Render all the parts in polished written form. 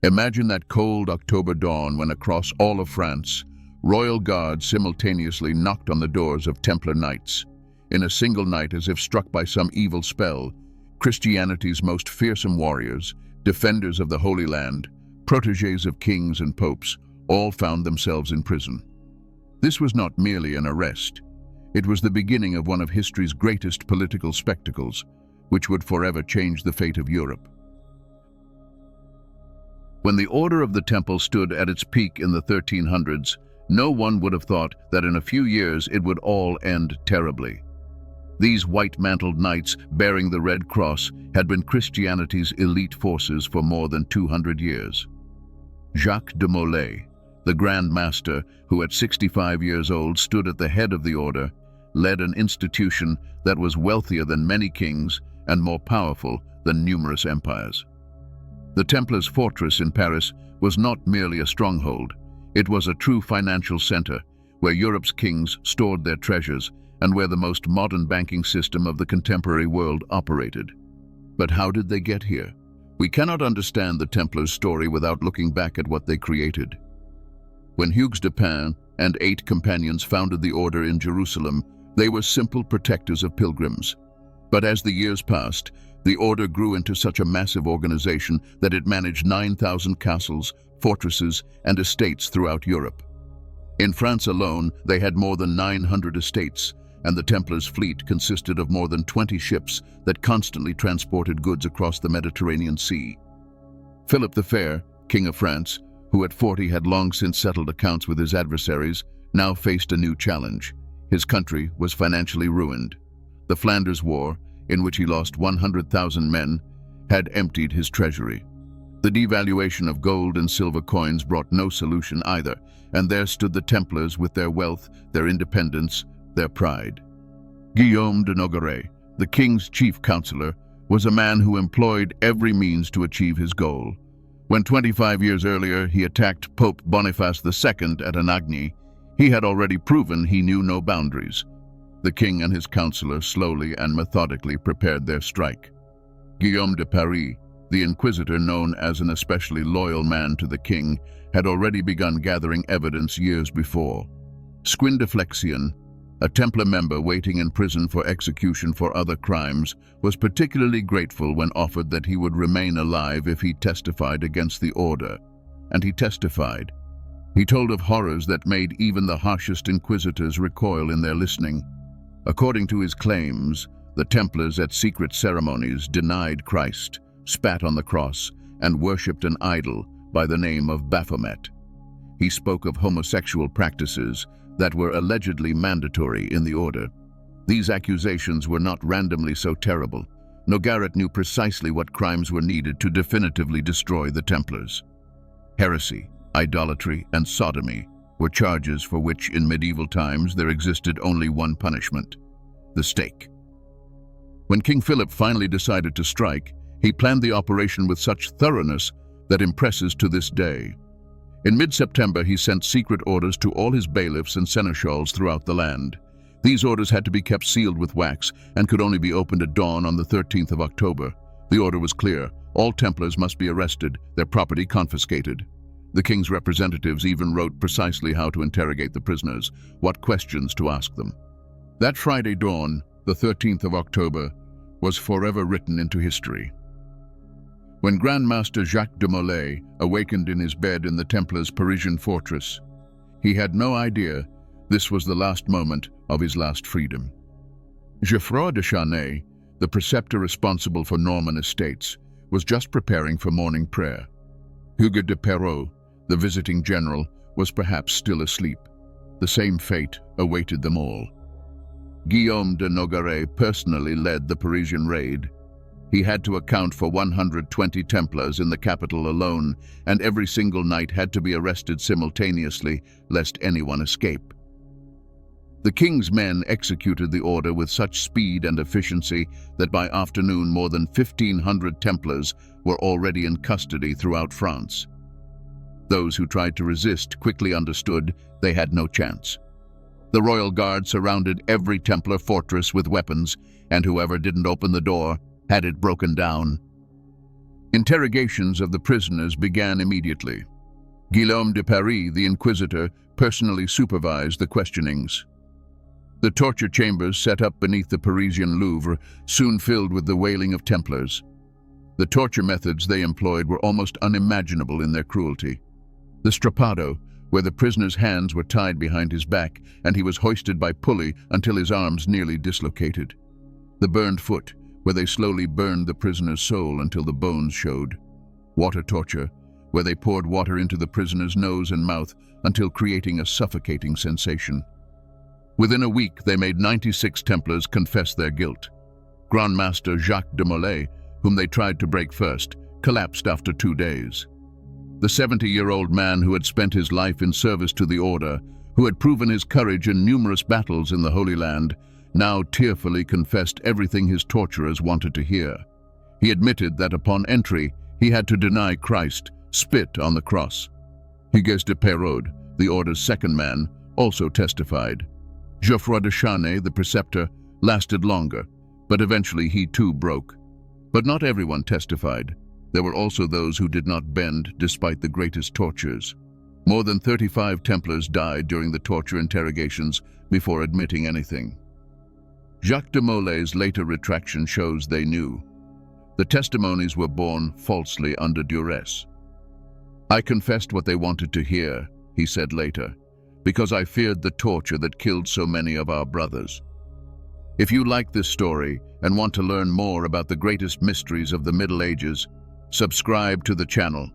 Imagine that cold October dawn when across all of France, royal guards simultaneously knocked on the doors of Templar knights. In a single night, as if struck by some evil spell, Christianity's most fearsome warriors, defenders of the Holy Land, protégés of kings and popes, all found themselves in prison. This was not merely an arrest. It was the beginning of one of history's greatest political spectacles, which would forever change the fate of Europe. When the Order of the Temple stood at its peak in the 1300s, no one would have thought that in a few years it would all end terribly. These white-mantled knights bearing the Red Cross had been Christianity's elite forces for more than 200 years. Jacques de Molay, the Grand Master, who at 65 years old stood at the head of the order, led an institution that was wealthier than many kings and more powerful than numerous empires. The Templars' fortress in Paris was not merely a stronghold. It was a true financial center where Europe's kings stored their treasures and where the most modern banking system of the contemporary world operated. But how did they get here? We cannot understand the Templars' story without looking back at what they created. When Hugues de Pin and 8 companions founded the order in Jerusalem, they were simple protectors of pilgrims. But as the years passed, the order grew into such a massive organization that it managed 9,000 castles, fortresses, and estates throughout Europe. In France alone, they had more than 900 estates, and the Templars' fleet consisted of more than 20 ships that constantly transported goods across the Mediterranean Sea. Philip the Fair, King of France, who at 40 had long since settled accounts with his adversaries, now faced a new challenge. His country was financially ruined. The Flanders War, in which he lost 100,000 men, had emptied his treasury. The devaluation of gold and silver coins brought no solution either, and there stood the Templars with their wealth, their independence, their pride. Guillaume de Nogaret, the king's chief counselor, was a man who employed every means to achieve his goal. When 25 years earlier he attacked Pope Boniface II at Anagni, he had already proven he knew no boundaries. The king and his counselor slowly and methodically prepared their strike. Guillaume de Paris, the inquisitor known as an especially loyal man to the king, had already begun gathering evidence years before. Squindeflexion, a Templar member waiting in prison for execution for other crimes, was particularly grateful when offered that he would remain alive if he testified against the order. And he testified. He told of horrors that made even the harshest inquisitors recoil in their listening. According to his claims, the Templars at secret ceremonies denied Christ, spat on the cross, and worshipped an idol by the name of Baphomet. He spoke of homosexual practices that were allegedly mandatory in the order. These accusations were not randomly so terrible. Nogaret knew precisely what crimes were needed to definitively destroy the Templars. Heresy, idolatry, and sodomy were charges for which in medieval times there existed only one punishment: the stake. When King Philip finally decided to strike, he planned the operation with such thoroughness that impresses to this day. In mid-September, he sent secret orders to all his bailiffs and seneschals throughout the land. These orders had to be kept sealed with wax and could only be opened at dawn on the 13th of October. The order was clear: all Templars must be arrested, their property confiscated. The king's representatives even wrote precisely how to interrogate the prisoners, what questions to ask them. That Friday dawn, the 13th of October, was forever written into history. When Grand Master Jacques de Molay awakened in his bed in the Templars' Parisian fortress, he had no idea this was the last moment of his last freedom. Geoffroy de Charnay, the preceptor responsible for Norman estates, was just preparing for morning prayer. Hugues de Perrot, the visiting general, was perhaps still asleep. The same fate awaited them all. Guillaume de Nogaret personally led the Parisian raid. He had to account for 120 Templars in the capital alone, and every single knight had to be arrested simultaneously, lest anyone escape. The king's men executed the order with such speed and efficiency that by afternoon more than 1,500 Templars were already in custody throughout France. Those who tried to resist quickly understood they had no chance. The royal guard surrounded every Templar fortress with weapons, and whoever didn't open the door had it broken down. Interrogations of the prisoners began immediately. Guillaume de Paris, the inquisitor, personally supervised the questionings. The torture chambers set up beneath the Parisian Louvre soon filled with the wailing of Templars. The torture methods they employed were almost unimaginable in their cruelty. The strappado, where the prisoner's hands were tied behind his back and he was hoisted by pulley until his arms nearly dislocated. The burned foot, where they slowly burned the prisoner's soul until the bones showed. Water torture, where they poured water into the prisoner's nose and mouth until creating a suffocating sensation. Within a week, they made 96 Templars confess their guilt. Grand Master Jacques de Molay, whom they tried to break first, collapsed after 2 days. The 70-year-old man who had spent his life in service to the order, who had proven his courage in numerous battles in the Holy Land, now tearfully confessed everything his torturers wanted to hear. He admitted that upon entry, he had to deny Christ, spit on the cross. Hugues de Perraud, the order's second man, also testified. Geoffroy de Charnay, the preceptor, lasted longer, but eventually he too broke. But not everyone testified. There were also those who did not bend despite the greatest tortures. More than 35 Templars died during the torture interrogations before admitting anything. Jacques de Molay's later retraction shows they knew. The testimonies were borne falsely under duress. "I confessed what they wanted to hear," he said later, "because I feared the torture that killed so many of our brothers." If you like this story and want to learn more about the greatest mysteries of the Middle Ages, subscribe to the channel.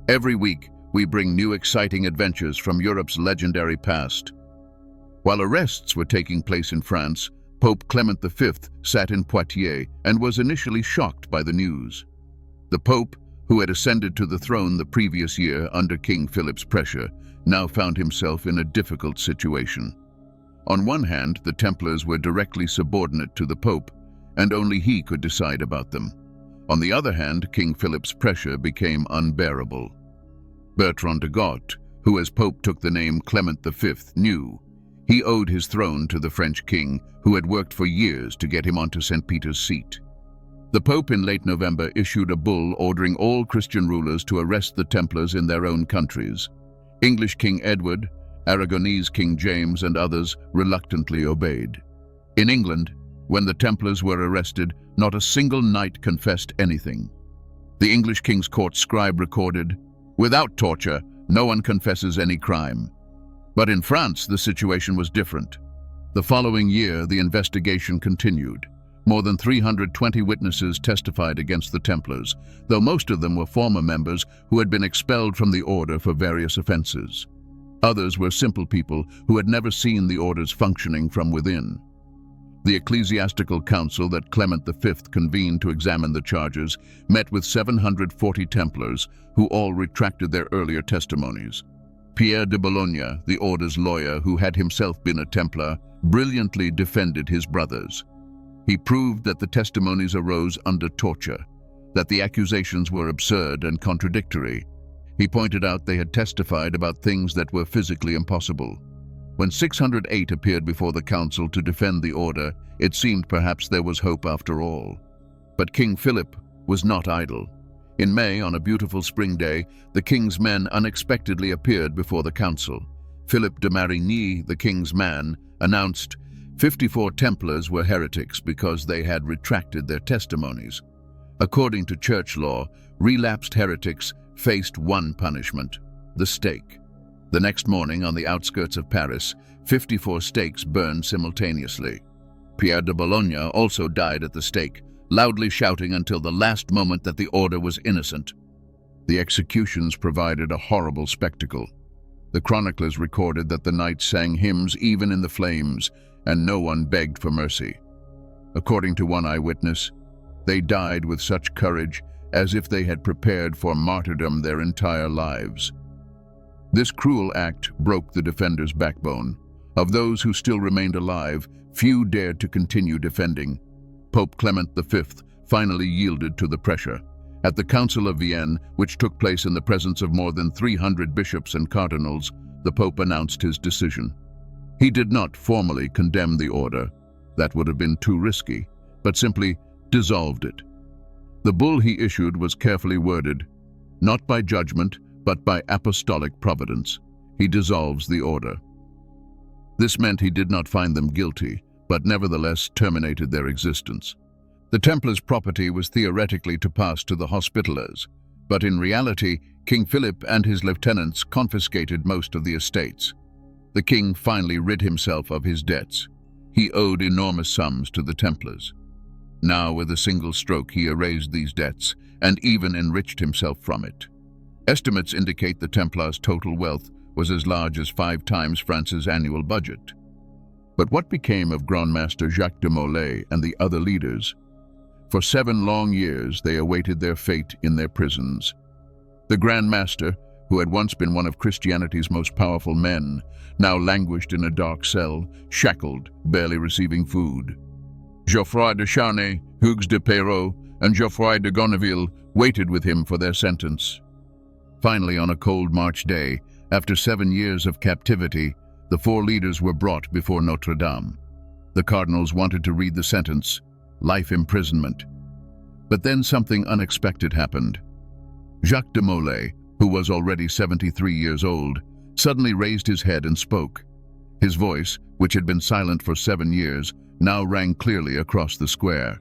Every week, we bring new exciting adventures from Europe's legendary past. While arrests were taking place in France, Pope Clement V sat in Poitiers and was initially shocked by the news. The Pope, who had ascended to the throne the previous year under King Philip's pressure, now found himself in a difficult situation. On one hand, the Templars were directly subordinate to the Pope, and only he could decide about them. On the other hand, King Philip's pressure became unbearable. Bertrand de Got, who as Pope took the name Clement V, knew. He owed his throne to the French king, who had worked for years to get him onto St. Peter's seat. The Pope in late November issued a bull ordering all Christian rulers to arrest the Templars in their own countries. English King Edward, Aragonese King James, and others reluctantly obeyed. In England, when the Templars were arrested, not a single knight confessed anything. The English King's Court scribe recorded, "Without torture, no one confesses any crime." But in France, the situation was different. The following year, the investigation continued. More than 320 witnesses testified against the Templars, though most of them were former members who had been expelled from the order for various offenses. Others were simple people who had never seen the orders functioning from within. The ecclesiastical council that Clement V convened to examine the charges met with 740 Templars, who all retracted their earlier testimonies. Pierre de Bologna, the order's lawyer who had himself been a Templar, brilliantly defended his brothers. He proved that the testimonies arose under torture, that the accusations were absurd and contradictory. He pointed out they had testified about things that were physically impossible. When 608 appeared before the council to defend the order, it seemed perhaps there was hope after all. But King Philip was not idle. In May, on a beautiful spring day, the king's men unexpectedly appeared before the council. Philip de Marigny, the king's man, announced 54 Templars were heretics because they had retracted their testimonies. According to church law, relapsed heretics faced one punishment: the stake. The next morning, on the outskirts of Paris, 54 stakes burned simultaneously. Pierre de Bologna also died at the stake, loudly shouting until the last moment that the order was innocent. The executions provided a horrible spectacle. The chroniclers recorded that the knights sang hymns even in the flames, and no one begged for mercy. According to one eyewitness, they died with such courage as if they had prepared for martyrdom their entire lives. This cruel act broke the defenders' backbone. Of those who still remained alive, few dared to continue defending. Pope Clement V finally yielded to the pressure. At the Council of Vienne, which took place in the presence of more than 300 bishops and cardinals, the Pope announced his decision. He did not formally condemn the order, that would have been too risky, but simply dissolved it. The bull he issued was carefully worded, not by judgment, but by apostolic providence. He dissolves the order. This meant he did not find them guilty, but nevertheless terminated their existence. The Templars' property was theoretically to pass to the Hospitallers, but in reality, King Philip and his lieutenants confiscated most of the estates. The king finally rid himself of his debts. He owed enormous sums to the Templars. Now, with a single stroke, he erased these debts and even enriched himself from it. Estimates indicate the Templars' total wealth was as large as 5 times France's annual budget. But what became of Grand Master Jacques de Molay and the other leaders? For 7 long years, they awaited their fate in their prisons. The Grand Master, who had once been one of Christianity's most powerful men, now languished in a dark cell, shackled, barely receiving food. Geoffroy de Charnay, Hugues de Perrot, and Geoffroy de Gonneville waited with him for their sentence. Finally, on a cold March day, after 7 years of captivity, the 4 leaders were brought before Notre Dame. The cardinals wanted to read the sentence, life imprisonment. But then something unexpected happened. Jacques de Molay, who was already 73 years old, suddenly raised his head and spoke. His voice, which had been silent for 7 years, now rang clearly across the square.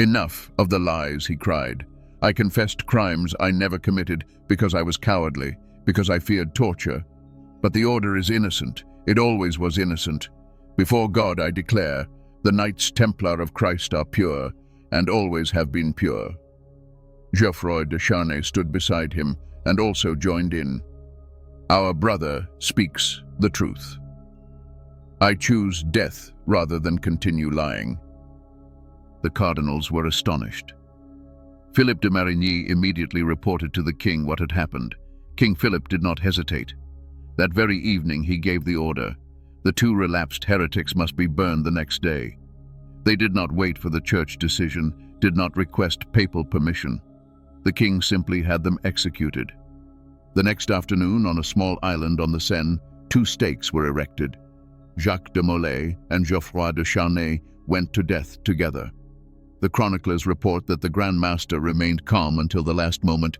"Enough of the lies," he cried. "I confessed crimes I never committed because I was cowardly, because I feared torture. But the order is innocent. It always was innocent. Before God, I declare, the Knights Templar of Christ are pure, and always have been pure." Geoffroy de Charnay stood beside him and also joined in. "Our brother speaks the truth. I choose death rather than continue lying." The cardinals were astonished. Philip de Marigny immediately reported to the king what had happened. King Philip did not hesitate. That very evening he gave the order. The 2 relapsed heretics must be burned the next day. They did not wait for the church decision, did not request papal permission. The king simply had them executed. The next afternoon, on a small island on the Seine, 2 stakes were erected. Jacques de Molay and Geoffroy de Charnay went to death together. The chroniclers report that the Grand Master remained calm until the last moment.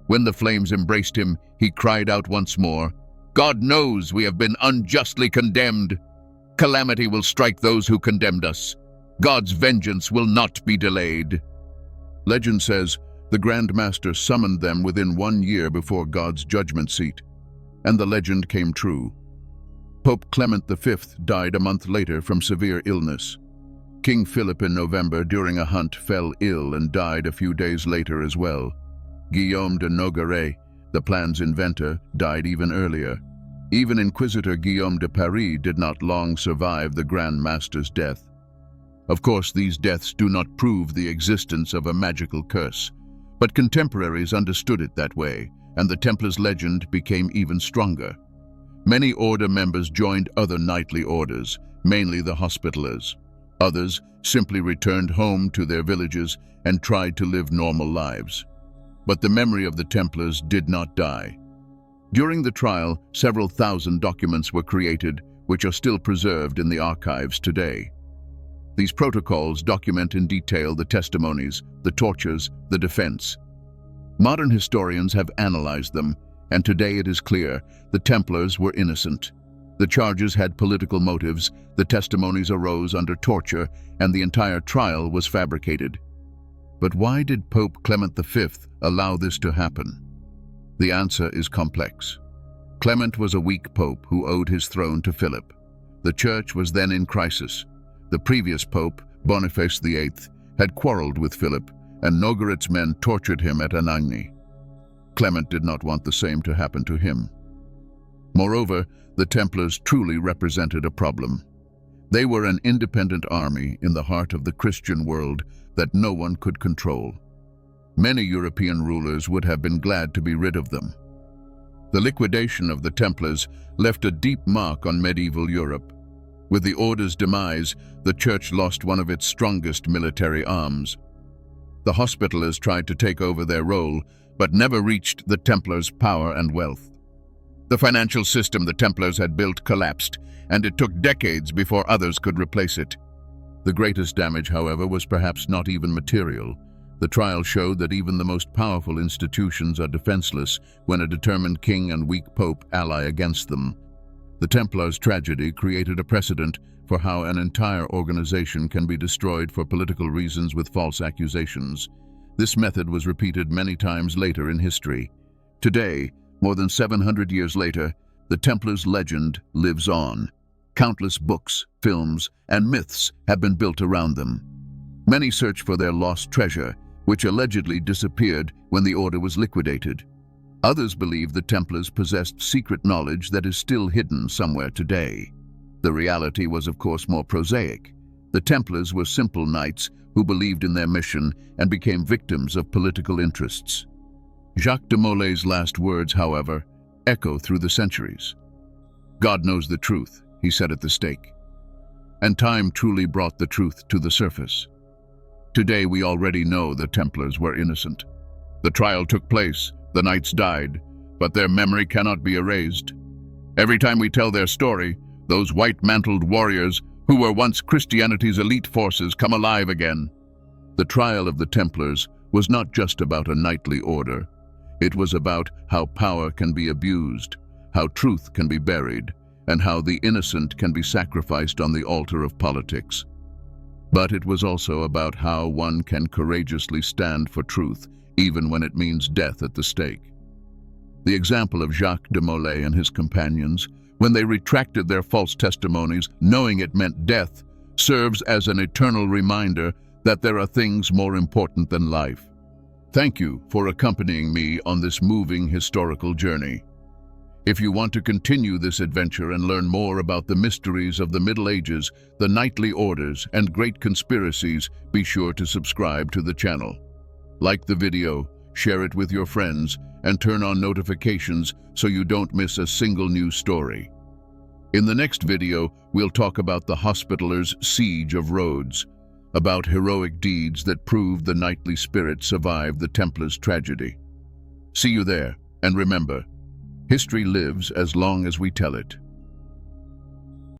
When the flames embraced him, he cried out once more, "God knows we have been unjustly condemned. Calamity will strike those who condemned us. God's vengeance will not be delayed." Legend says the Grand Master summoned them within 1 year before God's judgment seat, and the legend came true. Pope Clement V died a month later from severe illness. King Philip in November during a hunt fell ill and died a few days later as well. Guillaume de Nogaret, the plan's inventor, died even earlier. Even Inquisitor Guillaume de Paris did not long survive the Grand Master's death. Of course, these deaths do not prove the existence of a magical curse, but contemporaries understood it that way, and the Templars' legend became even stronger. Many order members joined other knightly orders, mainly the Hospitallers. Others simply returned home to their villages and tried to live normal lives. But the memory of the Templars did not die. During the trial, several thousand documents were created, which are still preserved in the archives today. These protocols document in detail the testimonies, the tortures, the defense. Modern historians have analyzed them, and today it is clear the Templars were innocent. The charges had political motives, the testimonies arose under torture, and the entire trial was fabricated. But why did Pope Clement V allow this to happen? The answer is complex. Clement was a weak pope who owed his throne to Philip. The church was then in crisis. The previous pope, Boniface VIII, had quarreled with Philip, and Nogaret's men tortured him at Anagni. Clement did not want the same to happen to him. Moreover, the Templars truly represented a problem. They were an independent army in the heart of the Christian world that no one could control. Many European rulers would have been glad to be rid of them. The liquidation of the Templars left a deep mark on medieval Europe. With the Order's demise, the Church lost one of its strongest military arms. The Hospitallers tried to take over their role, but never reached the Templars' power and wealth. The financial system the Templars had built collapsed, and it took decades before others could replace it. The greatest damage, however, was perhaps not even material. The trial showed that even the most powerful institutions are defenseless when a determined king and weak pope ally against them. The Templars' tragedy created a precedent for how an entire organization can be destroyed for political reasons with false accusations. This method was repeated many times later in history. Today, more than 700 years later, the Templars' legend lives on. Countless books, films, and myths have been built around them. Many search for their lost treasure, which allegedly disappeared when the order was liquidated. Others believe the Templars possessed secret knowledge that is still hidden somewhere today. The reality was, of course, more prosaic. The Templars were simple knights who believed in their mission and became victims of political interests. Jacques de Molay's last words, however, echo through the centuries. "God knows the truth," he said at the stake. And time truly brought the truth to the surface. Today we already know the Templars were innocent. The trial took place, the knights died, but their memory cannot be erased. Every time we tell their story, those white-mantled warriors who were once Christianity's elite forces come alive again. The trial of the Templars was not just about a knightly order. It was about how power can be abused, how truth can be buried, and how the innocent can be sacrificed on the altar of politics. But it was also about how one can courageously stand for truth, even when it means death at the stake. The example of Jacques de Molay and his companions, when they retracted their false testimonies, knowing it meant death, serves as an eternal reminder that there are things more important than life. Thank you for accompanying me on this moving historical journey. If you want to continue this adventure and learn more about the mysteries of the Middle Ages, the knightly orders, and great conspiracies, be sure to subscribe to the channel. Like the video, share it with your friends, and turn on notifications so you don't miss a single new story. In the next video, we'll talk about the Hospitallers' siege of Rhodes, about heroic deeds that proved the knightly spirit survived the Templars' tragedy. See you there, and remember, history lives as long as we tell it.